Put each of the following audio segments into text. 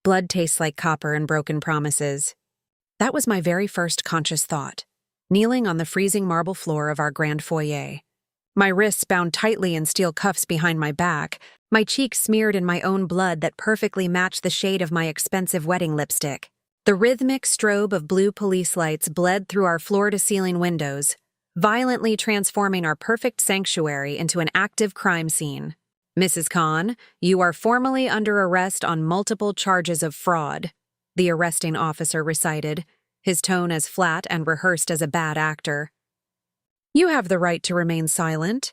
Blood tastes like copper and broken promises. That was my very first conscious thought, kneeling on the freezing marble floor of our grand foyer. My wrists bound tightly in steel cuffs behind my back, my cheeks smeared in my own blood that perfectly matched the shade of my expensive wedding lipstick. The rhythmic strobe of blue police lights bled through our floor-to-ceiling windows, violently transforming our perfect sanctuary into an active crime scene. Mrs. Khan, you are formally under arrest on multiple charges of fraud, the arresting officer recited, his tone as flat and rehearsed as a bad actor. You have the right to remain silent.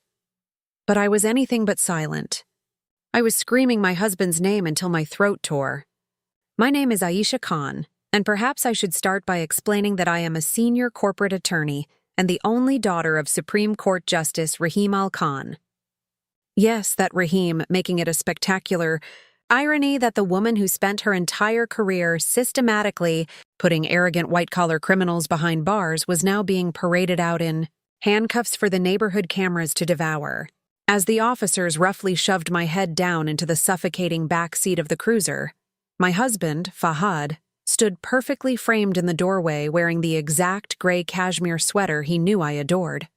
But I was anything but silent. I was screaming my husband's name until my throat tore. My name is Aisha Khan, and perhaps I should start by explaining that I am a senior corporate attorney and the only daughter of Supreme Court Justice Rahim Al Khan. Yes, that Rahim, making it a spectacular irony that the woman who spent her entire career systematically putting arrogant white-collar criminals behind bars was now being paraded out in handcuffs for the neighborhood cameras to devour. As the officers roughly shoved my head down into the suffocating back seat of the cruiser, my husband, Fahad, stood perfectly framed in the doorway wearing the exact gray cashmere sweater he knew I adored.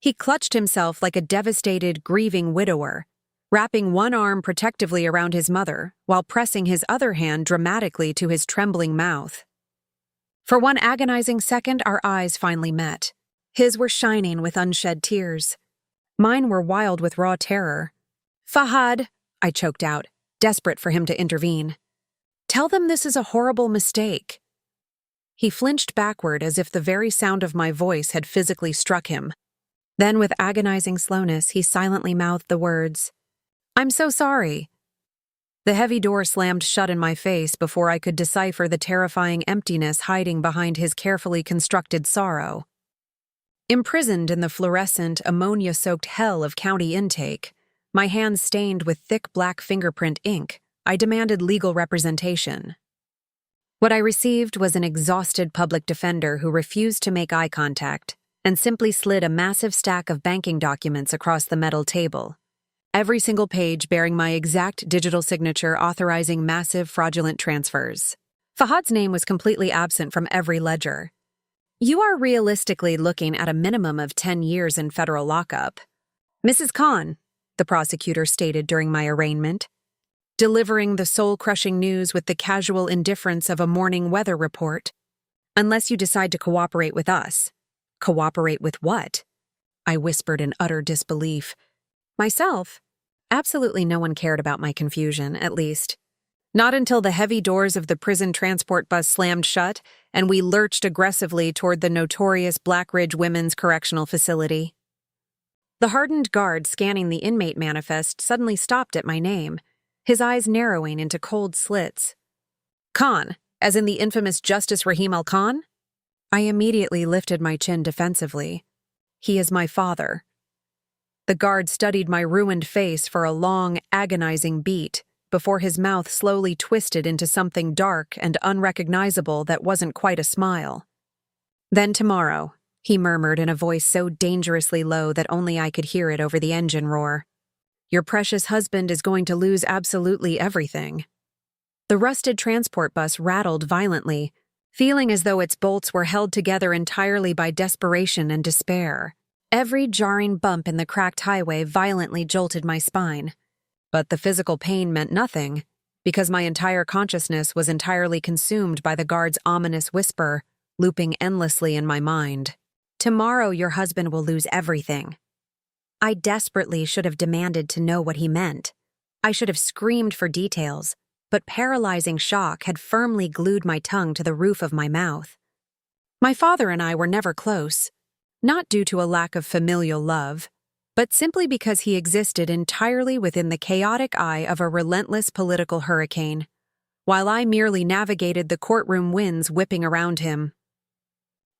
He clutched himself like a devastated, grieving widower, wrapping one arm protectively around his mother while pressing his other hand dramatically to his trembling mouth. For one agonizing second, our eyes finally met. His were shining with unshed tears. Mine were wild with raw terror. "Fahad," I choked out, desperate for him to intervene. "Tell them this is a horrible mistake." He flinched backward as if the very sound of my voice had physically struck him. Then, with agonizing slowness, he silently mouthed the words, "I'm so sorry." The heavy door slammed shut in my face before I could decipher the terrifying emptiness hiding behind his carefully constructed sorrow. Imprisoned in the fluorescent, ammonia-soaked hell of county intake, my hands stained with thick black fingerprint ink, I demanded legal representation. What I received was an exhausted public defender who refused to make eye contact and simply slid a massive stack of banking documents across the metal table, every single page bearing my exact digital signature authorizing massive fraudulent transfers. Fahad's name was completely absent from every ledger. "You are realistically looking at a minimum of 10 years in federal lockup. Mrs. Khan," the prosecutor stated during my arraignment, delivering the soul-crushing news with the casual indifference of a morning weather report, "unless you decide to cooperate with us." "Cooperate with what?" I whispered in utter disbelief. Myself? Absolutely no one cared about my confusion, at least. Not until the heavy doors of the prison transport bus slammed shut and we lurched aggressively toward the notorious Black Ridge Women's Correctional Facility. The hardened guard scanning the inmate manifest suddenly stopped at my name, his eyes narrowing into cold slits. "Khan, as in the infamous Justice Rahim Al Khan?" I immediately lifted my chin defensively. "He is my father." The guard studied my ruined face for a long, agonizing beat before his mouth slowly twisted into something dark and unrecognizable that wasn't quite a smile. "Then tomorrow," he murmured in a voice so dangerously low that only I could hear it over the engine roar, "your precious husband is going to lose absolutely everything." The rusted transport bus rattled violently, feeling as though its bolts were held together entirely by desperation and despair. Every jarring bump in the cracked highway violently jolted my spine. But the physical pain meant nothing, because my entire consciousness was entirely consumed by the guard's ominous whisper, looping endlessly in my mind. "Tomorrow your husband will lose everything." I desperately should have demanded to know what he meant. I should have screamed for details, but paralyzing shock had firmly glued my tongue to the roof of my mouth. My father and I were never close, not due to a lack of familial love, but simply because he existed entirely within the chaotic eye of a relentless political hurricane, while I merely navigated the courtroom winds whipping around him.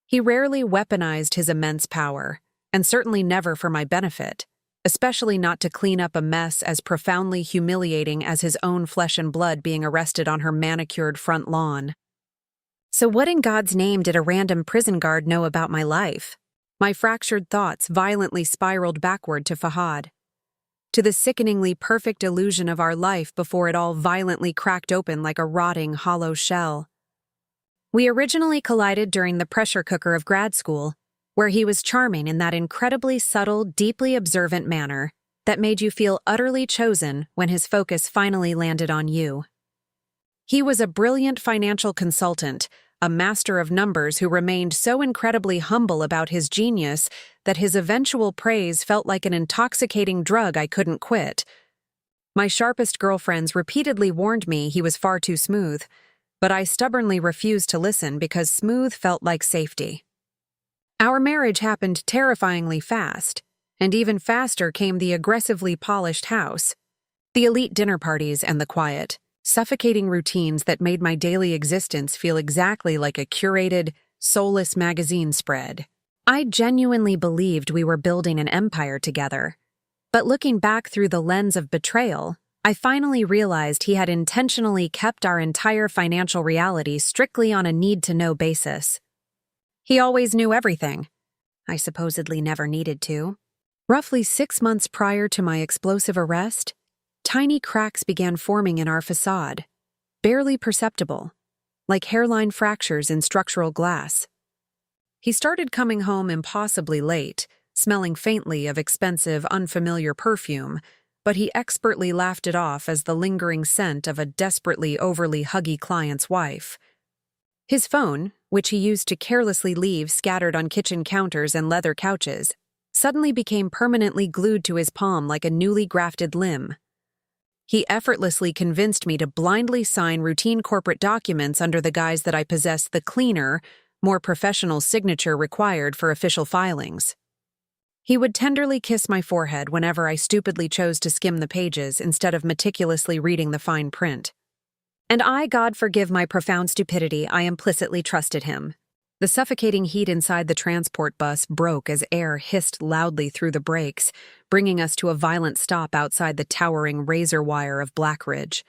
He rarely weaponized his immense power, and certainly never for my benefit, especially not to clean up a mess as profoundly humiliating as his own flesh and blood being arrested on her manicured front lawn. So what in God's name did a random prison guard know about my life? My fractured thoughts violently spiraled backward to Fahad. to the sickeningly perfect illusion of our life before it all violently cracked open like a rotting, hollow shell. We originally collided during the pressure cooker of grad school, where he was charming in that incredibly subtle, deeply observant manner that made you feel utterly chosen when his focus finally landed on you. He was a brilliant financial consultant, a master of numbers who remained so incredibly humble about his genius that his eventual praise felt like an intoxicating drug I couldn't quit. My sharpest girlfriends repeatedly warned me he was far too smooth, but I stubbornly refused to listen because smooth felt like safety. Our marriage happened terrifyingly fast, and even faster came the aggressively polished house, the elite dinner parties, and the quiet, suffocating routines that made my daily existence feel exactly like a curated, soulless magazine spread. I genuinely believed we were building an empire together, but looking back through the lens of betrayal, I finally realized he had intentionally kept our entire financial reality strictly on a need-to-know basis. He always knew everything. I supposedly never needed to. Roughly 6 months prior to my explosive arrest, tiny cracks began forming in our facade, barely perceptible, like hairline fractures in structural glass. He started coming home impossibly late, smelling faintly of expensive, unfamiliar perfume, but he expertly laughed it off as the lingering scent of a desperately overly huggy client's wife. His phone, which he used to carelessly leave scattered on kitchen counters and leather couches, suddenly became permanently glued to his palm like a newly grafted limb. He effortlessly convinced me to blindly sign routine corporate documents under the guise that I possessed the cleaner, more professional signature required for official filings. He would tenderly kiss my forehead whenever I stupidly chose to skim the pages instead of meticulously reading the fine print. And I, God forgive my profound stupidity, I implicitly trusted him. The suffocating heat inside the transport bus broke as air hissed loudly through the brakes, bringing us to a violent stop outside the towering razor wire of Blackridge.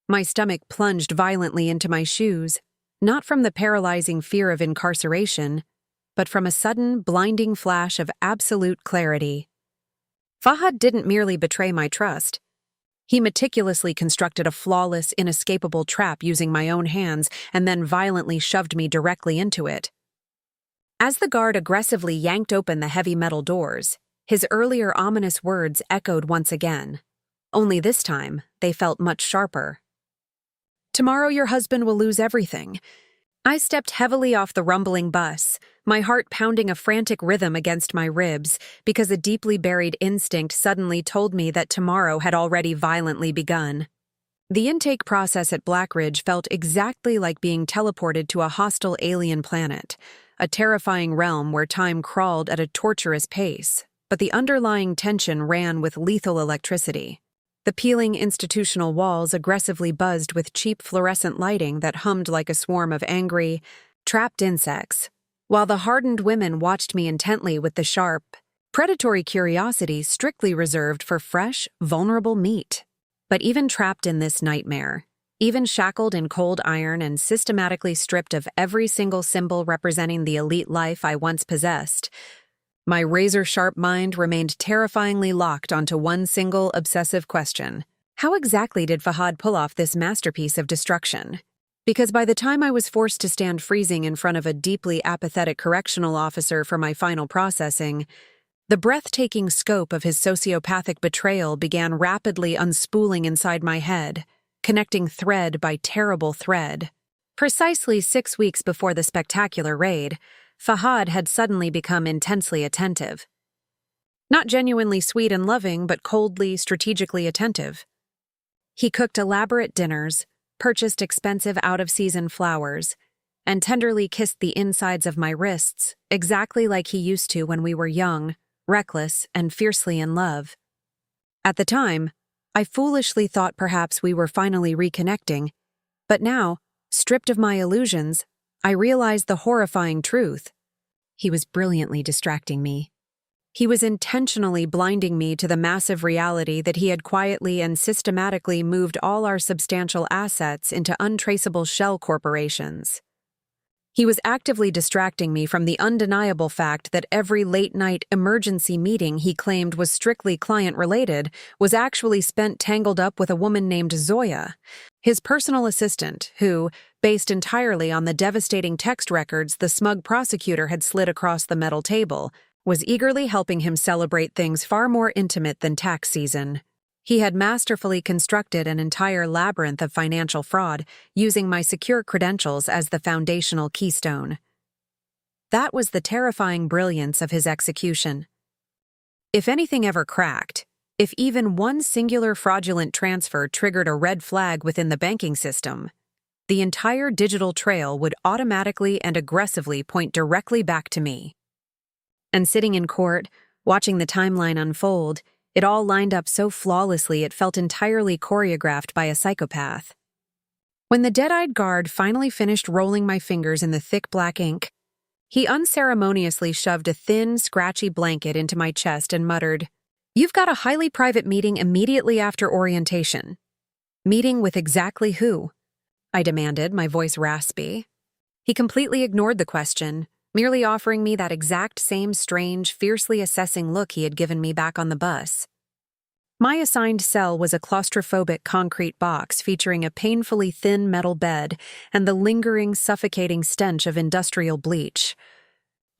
My stomach plunged violently into my shoes, not from the paralyzing fear of incarceration, but from a sudden, blinding flash of absolute clarity. Fahad didn't merely betray my trust. He meticulously constructed a flawless, inescapable trap using my own hands and then violently shoved me directly into it. As the guard aggressively yanked open the heavy metal doors, his earlier ominous words echoed once again. Only this time, they felt much sharper. "Tomorrow your husband will lose everything." I stepped heavily off the rumbling bus, my heart pounding a frantic rhythm against my ribs because a deeply buried instinct suddenly told me that tomorrow had already violently begun. The intake process at Blackridge felt exactly like being teleported to a hostile alien planet, a terrifying realm where time crawled at a torturous pace, but the underlying tension ran with lethal electricity. The peeling institutional walls aggressively buzzed with cheap fluorescent lighting that hummed like a swarm of angry, trapped insects, while the hardened women watched me intently with the sharp, predatory curiosity strictly reserved for fresh, vulnerable meat. But even trapped in this nightmare, even shackled in cold iron and systematically stripped of every single symbol representing the elite life I once possessed, my razor-sharp mind remained terrifyingly locked onto one single obsessive question. How exactly did Fahad pull off this masterpiece of destruction? Because by the time I was forced to stand freezing in front of a deeply apathetic correctional officer for my final processing, the breathtaking scope of his sociopathic betrayal began rapidly unspooling inside my head, connecting thread by terrible thread. Precisely 6 weeks before the spectacular raid, Fahad had suddenly become intensely attentive. Not genuinely sweet and loving, but coldly, strategically attentive. He cooked elaborate dinners, purchased expensive out-of-season flowers, and tenderly kissed the insides of my wrists, exactly like he used to when we were young, reckless, and fiercely in love. At the time, I foolishly thought perhaps we were finally reconnecting, but now, stripped of my illusions, I realized the horrifying truth. He was brilliantly distracting me. He was intentionally blinding me to the massive reality that he had quietly and systematically moved all our substantial assets into untraceable shell corporations. He was actively distracting me from the undeniable fact that every late-night emergency meeting he claimed was strictly client-related was actually spent tangled up with a woman named Zoya, his personal assistant, who, based entirely on the devastating text records the smug prosecutor had slid across the metal table, was eagerly helping him celebrate things far more intimate than tax season. He had masterfully constructed an entire labyrinth of financial fraud, using my secure credentials as the foundational keystone. That was the terrifying brilliance of his execution. If anything ever cracked, if even one singular fraudulent transfer triggered a red flag within the banking system, the entire digital trail would automatically and aggressively point directly back to me. And sitting in court, watching the timeline unfold, it all lined up so flawlessly it felt entirely choreographed by a psychopath. When the dead-eyed guard finally finished rolling my fingers in the thick black ink, he unceremoniously shoved a thin, scratchy blanket into my chest and muttered, "You've got a highly private meeting immediately after orientation." "Meeting with exactly who?" I demanded, my voice raspy. He completely ignored the question, merely offering me that exact same strange, fiercely assessing look he had given me back on the bus. My assigned cell was a claustrophobic concrete box featuring a painfully thin metal bed and the lingering, suffocating stench of industrial bleach.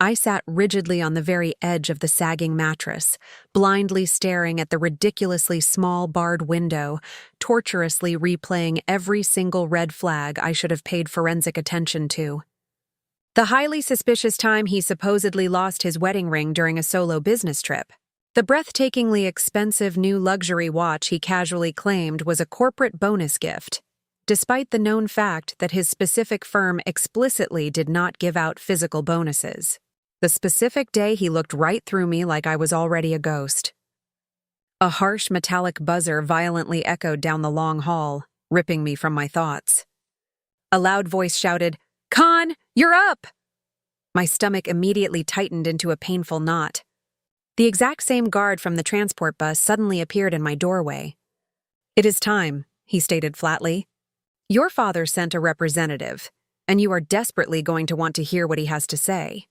I sat rigidly on the very edge of the sagging mattress, blindly staring at the ridiculously small barred window, torturously replaying every single red flag I should have paid forensic attention to. The highly suspicious time he supposedly lost his wedding ring during a solo business trip. The breathtakingly expensive new luxury watch he casually claimed was a corporate bonus gift, despite the known fact that his specific firm explicitly did not give out physical bonuses. The specific day he looked right through me like I was already a ghost. A harsh metallic buzzer violently echoed down the long hall, ripping me from my thoughts. A loud voice shouted, "Khan, you're up!" My stomach immediately tightened into a painful knot. The exact same guard from the transport bus suddenly appeared in my doorway. "It is time," he stated flatly. "Your father sent a representative, and you are desperately going to want to hear what he has to say."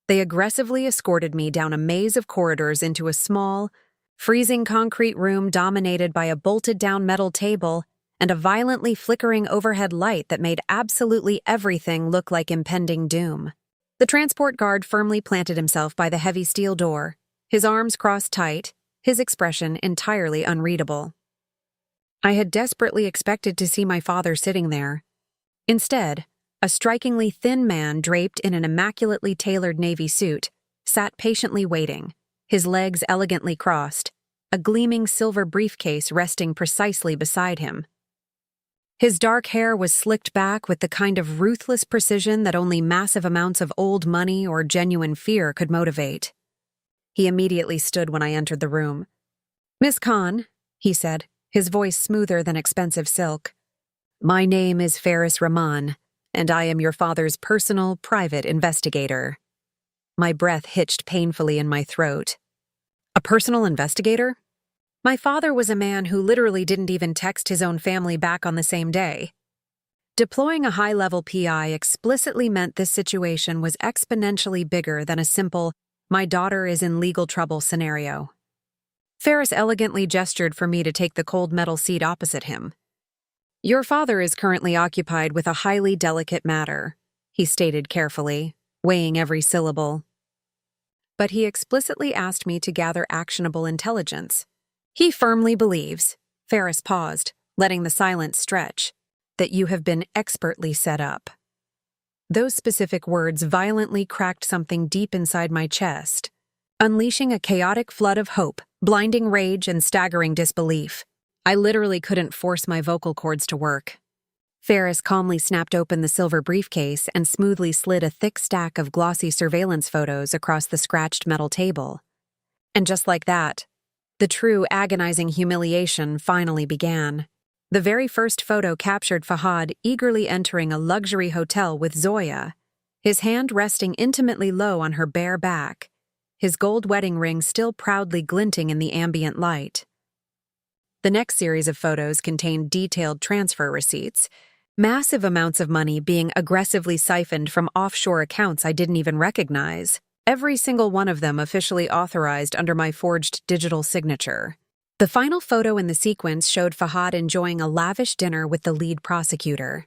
They aggressively escorted me down a maze of corridors into a small, freezing concrete room dominated by a bolted-down metal table and a violently flickering overhead light that made absolutely everything look like impending doom. The transport guard firmly planted himself by the heavy steel door, his arms crossed tight, his expression entirely unreadable. I had desperately expected to see my father sitting there. Instead, a strikingly thin man draped in an immaculately tailored navy suit sat patiently waiting, his legs elegantly crossed, a gleaming silver briefcase resting precisely beside him. His dark hair was slicked back with the kind of ruthless precision that only massive amounts of old money or genuine fear could motivate. He immediately stood when I entered the room. "Miss Khan," he said, his voice smoother than expensive silk. "My name is Faris Rahman, and I am your father's personal, private investigator." My breath hitched painfully in my throat. A personal investigator? My father was a man who literally didn't even text his own family back on the same day. Deploying a high-level PI explicitly meant this situation was exponentially bigger than a simple, "my daughter is in legal trouble" scenario. Ferris elegantly gestured for me to take the cold metal seat opposite him. "Your father is currently occupied with a highly delicate matter," he stated carefully, weighing every syllable. But he explicitly asked me to gather actionable intelligence. "He firmly believes," Ferris paused, letting the silence stretch, "that you have been expertly set up." Those specific words violently cracked something deep inside my chest, unleashing a chaotic flood of hope, blinding rage, and staggering disbelief. I literally couldn't force my vocal cords to work. Ferris calmly snapped open the silver briefcase and smoothly slid a thick stack of glossy surveillance photos across the scratched metal table. And just like that, the true agonizing humiliation finally began. The very first photo captured Fahad eagerly entering a luxury hotel with Zoya, his hand resting intimately low on her bare back, his gold wedding ring still proudly glinting in the ambient light. The next series of photos contained detailed transfer receipts, Massive amounts of money being aggressively siphoned from offshore accounts I didn't even recognize, every single one of them officially authorized under my forged digital signature. The final photo in the sequence showed Fahad enjoying a lavish dinner with the lead prosecutor.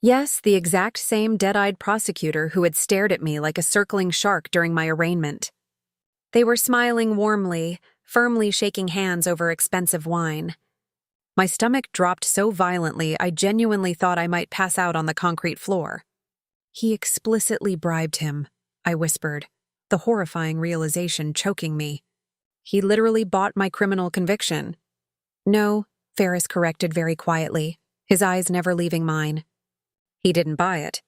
Yes, the exact same dead-eyed prosecutor who had stared at me like a circling shark during my arraignment. They were smiling warmly, firmly shaking hands over expensive wine. My stomach dropped so violently I genuinely thought I might pass out on the concrete floor. He explicitly bribed him, I whispered, the horrifying realization choking me. He literally bought my criminal conviction. No, Ferris corrected very quietly, his eyes never leaving mine. He didn't buy it.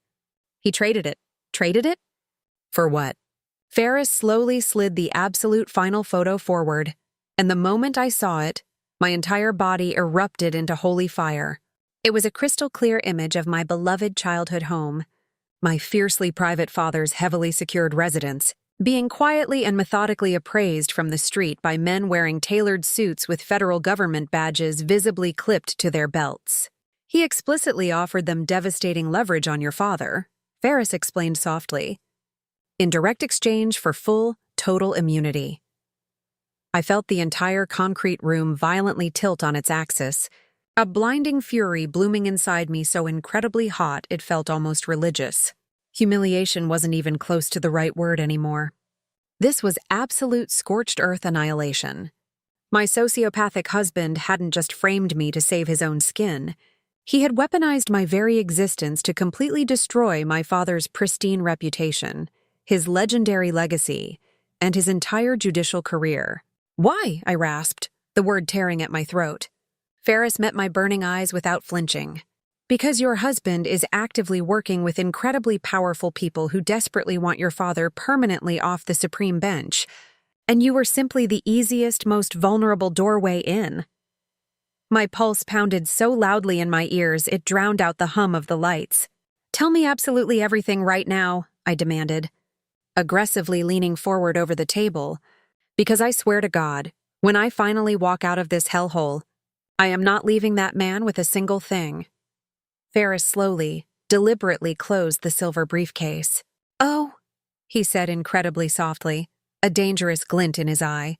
He traded it. Traded it? For what? Ferris slowly slid the absolute final photo forward, and the moment I saw it, my entire body erupted into holy fire. It was a crystal-clear image of my beloved childhood home, my fiercely private father's heavily secured residence, being quietly and methodically appraised from the street by men wearing tailored suits with federal government badges visibly clipped to their belts. He explicitly offered them devastating leverage on your father, Ferris explained softly, in direct exchange for full, total immunity. I felt the entire concrete room violently tilt on its axis, a blinding fury blooming inside me so incredibly hot it felt almost religious. Humiliation wasn't even close to the right word anymore. This was absolute scorched earth annihilation. My sociopathic husband hadn't just framed me to save his own skin. He had weaponized my very existence to completely destroy my father's pristine reputation, his legendary legacy, and his entire judicial career. Why? I rasped, the word tearing at my throat. Ferris met my burning eyes without flinching. Because your husband is actively working with incredibly powerful people who desperately want your father permanently off the Supreme Bench, and you were simply the easiest, most vulnerable doorway in. My pulse pounded so loudly in my ears it drowned out the hum of the lights. Tell me absolutely everything right now, I demanded, aggressively leaning forward over the table, because I swear to God, when I finally walk out of this hellhole, I am not leaving that man with a single thing. Ferris slowly, deliberately closed the silver briefcase. Oh, he said incredibly softly, a dangerous glint in his eye.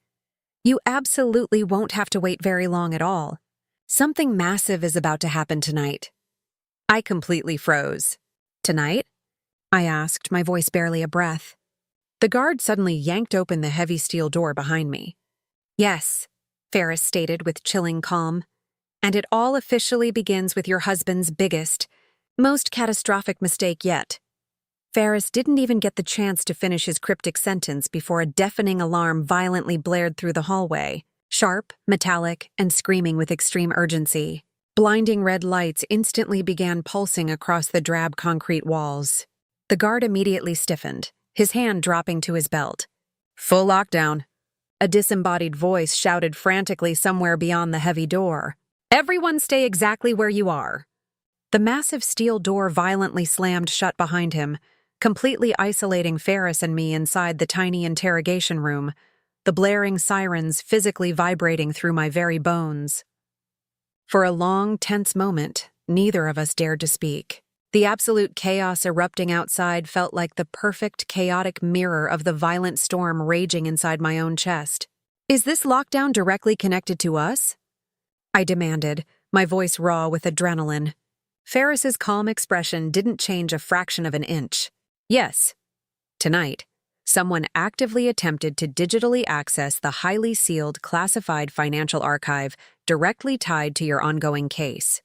You absolutely won't have to wait very long at all. Something massive is about to happen tonight. I completely froze. Tonight? I asked, my voice barely a breath. The guard suddenly yanked open the heavy steel door behind me. Yes, Ferris stated with chilling calm. And it all officially begins with your husband's biggest, most catastrophic mistake yet. Ferris didn't even get the chance to finish his cryptic sentence before a deafening alarm violently blared through the hallway, sharp, metallic, and screaming with extreme urgency. Blinding red lights instantly began pulsing across the drab concrete walls. The guard immediately stiffened, his hand dropping to his belt. Full lockdown. A disembodied voice shouted frantically somewhere beyond the heavy door. Everyone stay exactly where you are. The massive steel door violently slammed shut behind him, completely isolating Ferris and me inside the tiny interrogation room, the blaring sirens physically vibrating through my very bones. For a long, tense moment, neither of us dared to speak. The absolute chaos erupting outside felt like the perfect, chaotic mirror of the violent storm raging inside my own chest. Is this lockdown directly connected to us? I demanded, my voice raw with adrenaline. Ferris's calm expression didn't change a fraction of an inch. Yes. Tonight, someone actively attempted to digitally access the highly sealed, classified financial archive directly tied to your ongoing case.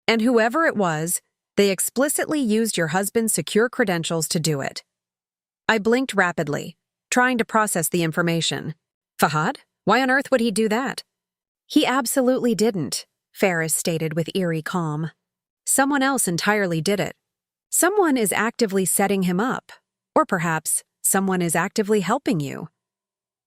And whoever it was, they explicitly used your husband's secure credentials to do it. I blinked rapidly, trying to process the information. Fahad? Why on earth would he do that? He absolutely didn't, Ferris stated with eerie calm. Someone else entirely did it. Someone is actively setting him up, or perhaps someone is actively helping you.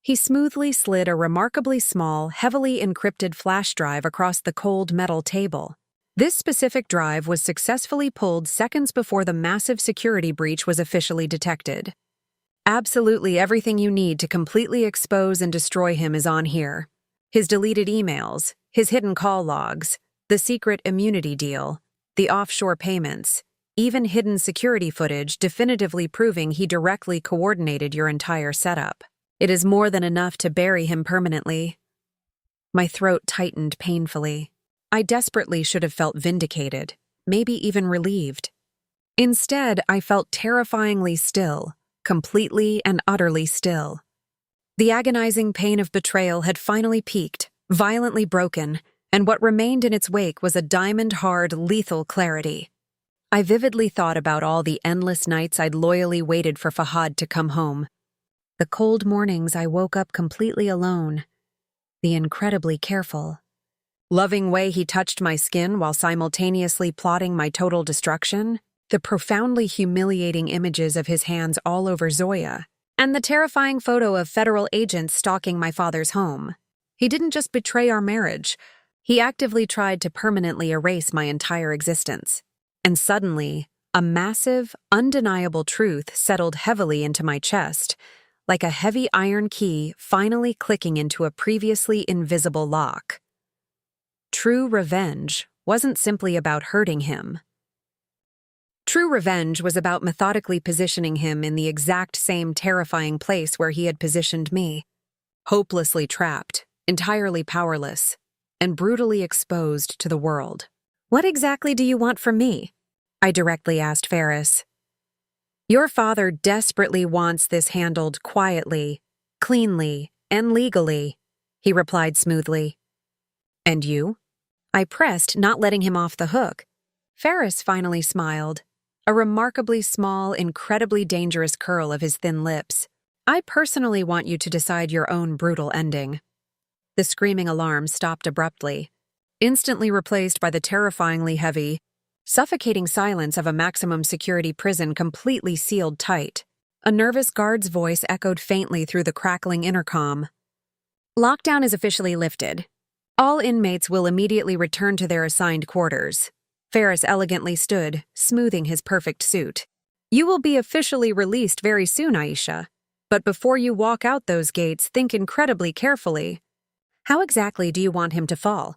He smoothly slid a remarkably small, heavily encrypted flash drive across the cold metal table. This specific drive was successfully pulled seconds before the massive security breach was officially detected. Absolutely everything you need to completely expose and destroy him is on here. His deleted emails, his hidden call logs, the secret immunity deal, the offshore payments, even hidden security footage definitively proving he directly coordinated your entire setup. It is more than enough to bury him permanently. My throat tightened painfully. I desperately should have felt vindicated, maybe even relieved. Instead, I felt terrifyingly still, completely and utterly still. The agonizing pain of betrayal had finally peaked, violently broken, and what remained in its wake was a diamond-hard, lethal clarity. I vividly thought about all the endless nights I'd loyally waited for Fahad to come home. The cold mornings I woke up completely alone. The incredibly careful, loving way he touched my skin while simultaneously plotting my total destruction. The profoundly humiliating images of his hands all over Zoya, and the terrifying photo of federal agents stalking my father's home. He didn't just betray our marriage. He actively tried to permanently erase my entire existence. And suddenly, a massive, undeniable truth settled heavily into my chest, like a heavy iron key finally clicking into a previously invisible lock. True revenge wasn't simply about hurting him. True revenge was about methodically positioning him in the exact same terrifying place where he had positioned me, hopelessly trapped, entirely powerless, and brutally exposed to the world. "What exactly do you want from me?" I directly asked Ferris. "Your father desperately wants this handled quietly, cleanly, and legally," he replied smoothly. "And you?" I pressed, not letting him off the hook. Ferris finally smiled, a remarkably small, incredibly dangerous curl of his thin lips. "I personally want you to decide your own brutal ending." The screaming alarm stopped abruptly, instantly replaced by the terrifyingly heavy, suffocating silence of a maximum security prison completely sealed tight. A nervous guard's voice echoed faintly through the crackling intercom. "Lockdown is officially lifted. All inmates will immediately return to their assigned quarters." Ferris elegantly stood, smoothing his perfect suit. "You will be officially released very soon, Aisha. But before you walk out those gates, think incredibly carefully. How exactly do you want him to fall?"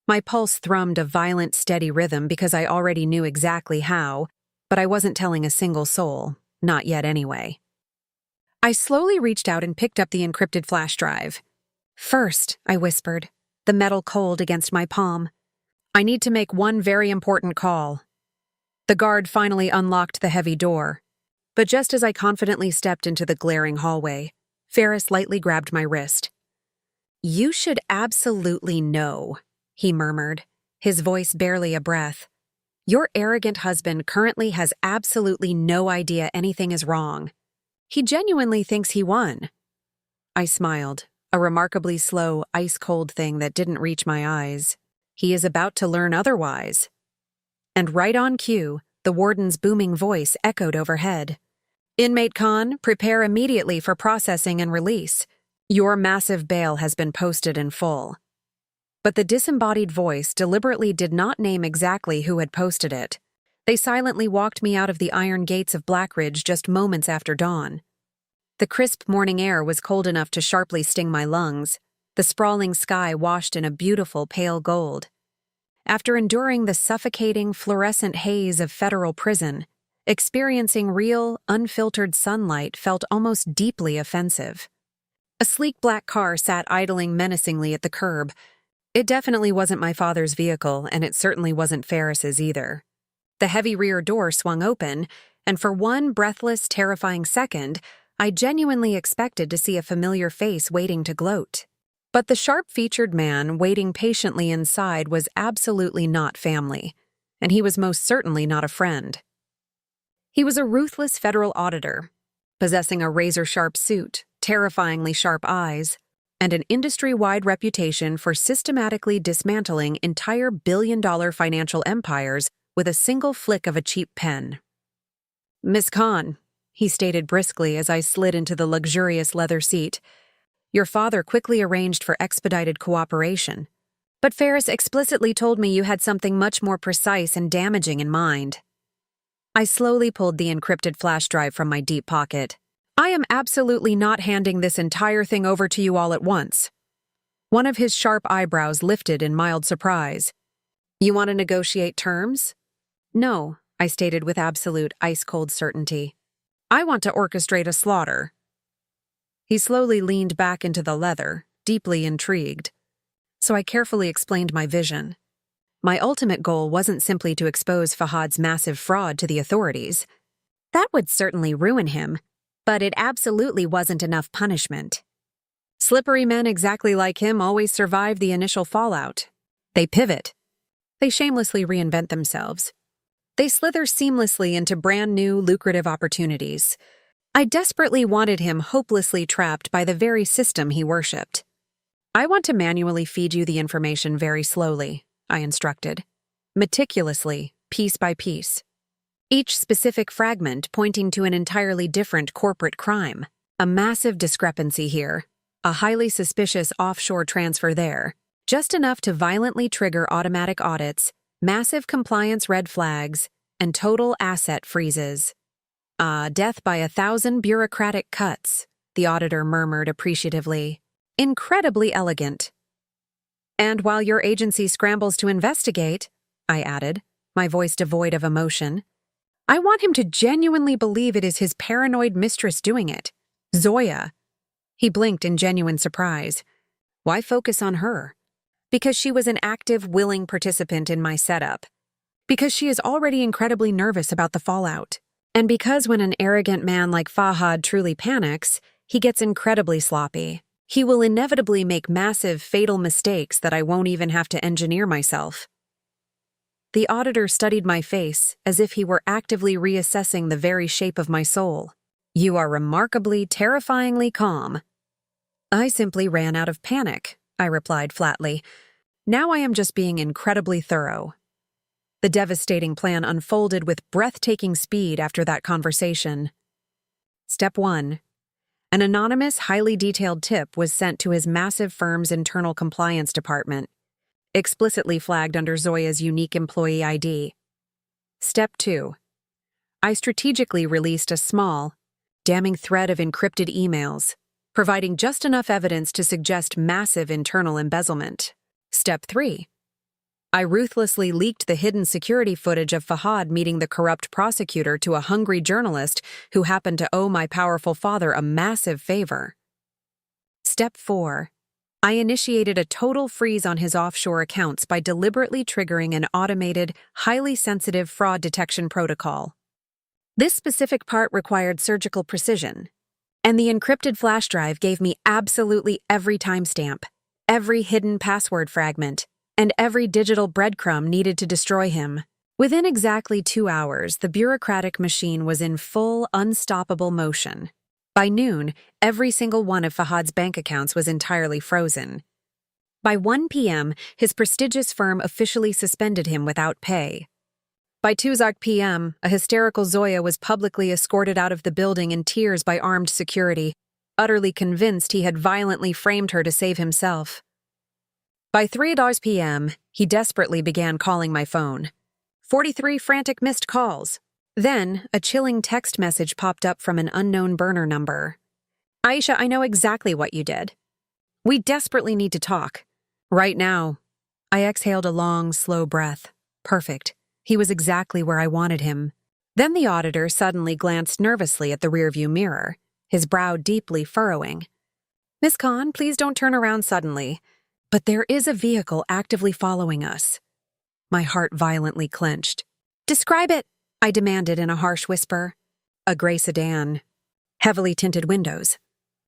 My pulse thrummed a violent, steady rhythm because I already knew exactly how, but I wasn't telling a single soul, not yet anyway. I slowly reached out and picked up the encrypted flash drive. "First," I whispered, the metal cold against my palm, "I need to make one very important call." The guard finally unlocked the heavy door, but just as I confidently stepped into the glaring hallway, Ferris lightly grabbed my wrist. "You should absolutely know," he murmured, his voice barely a breath. "Your arrogant husband currently has absolutely no idea anything is wrong. He genuinely thinks he won." I smiled, a remarkably slow, ice-cold thing that didn't reach my eyes. He is about to learn otherwise. And right on cue, the warden's booming voice echoed overhead. "Inmate Khan, prepare immediately for processing and release. Your massive bail has been posted in full." But the disembodied voice deliberately did not name exactly who had posted it. They silently walked me out of the iron gates of Blackridge just moments after dawn. The crisp morning air was cold enough to sharply sting my lungs, the sprawling sky washed in a beautiful pale gold. After enduring the suffocating, fluorescent haze of federal prison, experiencing real, unfiltered sunlight felt almost deeply offensive. A sleek black car sat idling menacingly at the curb. It definitely wasn't my father's vehicle, and it certainly wasn't Ferris's either. The heavy rear door swung open, and for one breathless, terrifying second, I genuinely expected to see a familiar face waiting to gloat. But the sharp-featured man waiting patiently inside was absolutely not family, and he was most certainly not a friend. He was a ruthless federal auditor, possessing a razor-sharp suit, terrifyingly sharp eyes, and an industry-wide reputation for systematically dismantling entire billion-dollar financial empires with a single flick of a cheap pen. "Miss Khan," he stated briskly as I slid into the luxurious leather seat, "your father quickly arranged for expedited cooperation. But Ferris explicitly told me you had something much more precise and damaging in mind." I slowly pulled the encrypted flash drive from my deep pocket. "I am absolutely not handing this entire thing over to you all at once." One of his sharp eyebrows lifted in mild surprise. "You want to negotiate terms?" No, I stated with absolute ice-cold certainty. I want to orchestrate a slaughter. He slowly leaned back into the leather, deeply intrigued. So I carefully explained my vision. My ultimate goal wasn't simply to expose Fahad's massive fraud to the authorities. That would certainly ruin him, but it absolutely wasn't enough punishment. Slippery men exactly like him always survive the initial fallout. They pivot. They shamelessly reinvent themselves. They slither seamlessly into brand new, lucrative opportunities. I desperately wanted him hopelessly trapped by the very system he worshipped. I want to manually feed you the information very slowly, I instructed. Meticulously, piece by piece. Each specific fragment pointing to an entirely different corporate crime. A massive discrepancy here. A highly suspicious offshore transfer there. Just enough to violently trigger automatic audits, massive compliance red flags, and total asset freezes. Death by 1,000 bureaucratic cuts, the auditor murmured appreciatively. Incredibly elegant. And while your agency scrambles to investigate, I added, my voice devoid of emotion, I want him to genuinely believe it is his paranoid mistress doing it. Zoya. He blinked in genuine surprise. Why focus on her? Because she was an active, willing participant in my setup. Because she is already incredibly nervous about the fallout. And because when an arrogant man like Fahad truly panics, he gets incredibly sloppy. He will inevitably make massive, fatal mistakes that I won't even have to engineer myself. The auditor studied my face as if he were actively reassessing the very shape of my soul. You are remarkably, terrifyingly calm. I simply ran out of panic, I replied flatly. Now I am just being incredibly thorough. The devastating plan unfolded with breathtaking speed after that conversation. Step 1. An anonymous, highly detailed tip was sent to his massive firm's internal compliance department, explicitly flagged under Zoya's unique employee ID. Step 2. I strategically released a small, damning thread of encrypted emails, providing just enough evidence to suggest massive internal embezzlement. Step 3. I ruthlessly leaked the hidden security footage of Fahad meeting the corrupt prosecutor to a hungry journalist who happened to owe my powerful father a massive favor. Step 4. I initiated a total freeze on his offshore accounts by deliberately triggering an automated, highly sensitive fraud detection protocol. This specific part required surgical precision, and the encrypted flash drive gave me absolutely every timestamp, every hidden password fragment, and every digital breadcrumb needed to destroy him. Within exactly 2 hours, the bureaucratic machine was in full, unstoppable motion. By noon, every single one of Fahad's bank accounts was entirely frozen. By 1 p.m., his prestigious firm officially suspended him without pay. By 2 p.m., a hysterical Zoya was publicly escorted out of the building in tears by armed security, utterly convinced he had violently framed her to save himself. By 3 p.m., he desperately began calling my phone. 43 frantic missed calls. Then, a chilling text message popped up from an unknown burner number. Aisha, I know exactly what you did. We desperately need to talk. Right now. I exhaled a long, slow breath. Perfect. He was exactly where I wanted him. Then the auditor suddenly glanced nervously at the rearview mirror, his brow deeply furrowing. Miss Khan, please don't turn around suddenly. But there is a vehicle actively following us. My heart violently clenched. Describe it, I demanded in a harsh whisper. A gray sedan. Heavily tinted windows.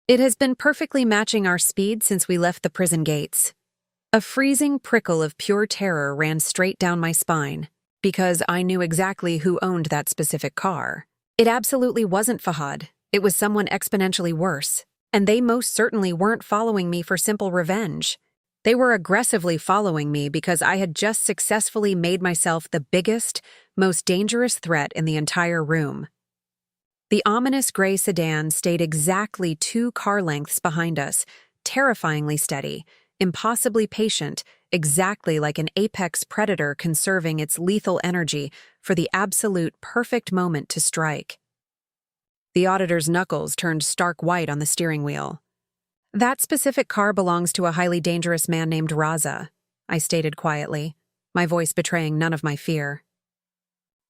It has been perfectly matching our speed since we left the prison gates. A freezing prickle of pure terror ran straight down my spine, because I knew exactly who owned that specific car. It absolutely wasn't Fahad. It was someone exponentially worse, and they most certainly weren't following me for simple revenge. They were aggressively following me because I had just successfully made myself the biggest, most dangerous threat in the entire room. The ominous gray sedan stayed exactly 2 car lengths behind us, terrifyingly steady, impossibly patient, exactly like an apex predator conserving its lethal energy for the absolute perfect moment to strike. The auditor's knuckles turned stark white on the steering wheel. That specific car belongs to a highly dangerous man named Raza, I stated quietly, my voice betraying none of my fear.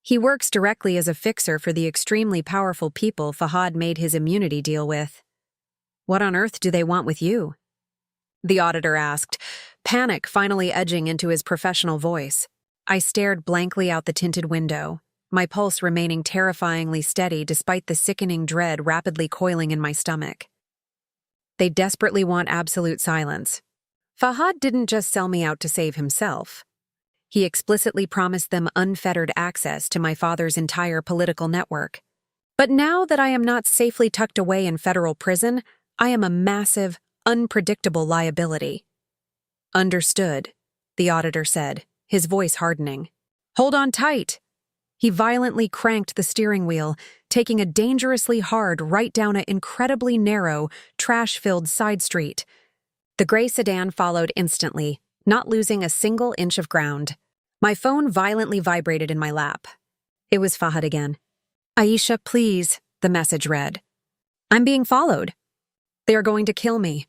He works directly as a fixer for the extremely powerful people Fahad made his immunity deal with. What on earth do they want with you? The auditor asked, panic finally edging into his professional voice. I stared blankly out the tinted window, my pulse remaining terrifyingly steady despite the sickening dread rapidly coiling in my stomach. They desperately want absolute silence. Fahad didn't just sell me out to save himself. He explicitly promised them unfettered access to my father's entire political network. But now that I am not safely tucked away in federal prison, I am a massive, unpredictable liability. Understood, the auditor said, his voice hardening. Hold on tight. He violently cranked the steering wheel, taking a dangerously hard right down an incredibly narrow, trash-filled side street. The gray sedan followed instantly, not losing a single inch of ground. My phone violently vibrated in my lap. It was Fahad again. Aisha, please, the message read. I'm being followed. They are going to kill me.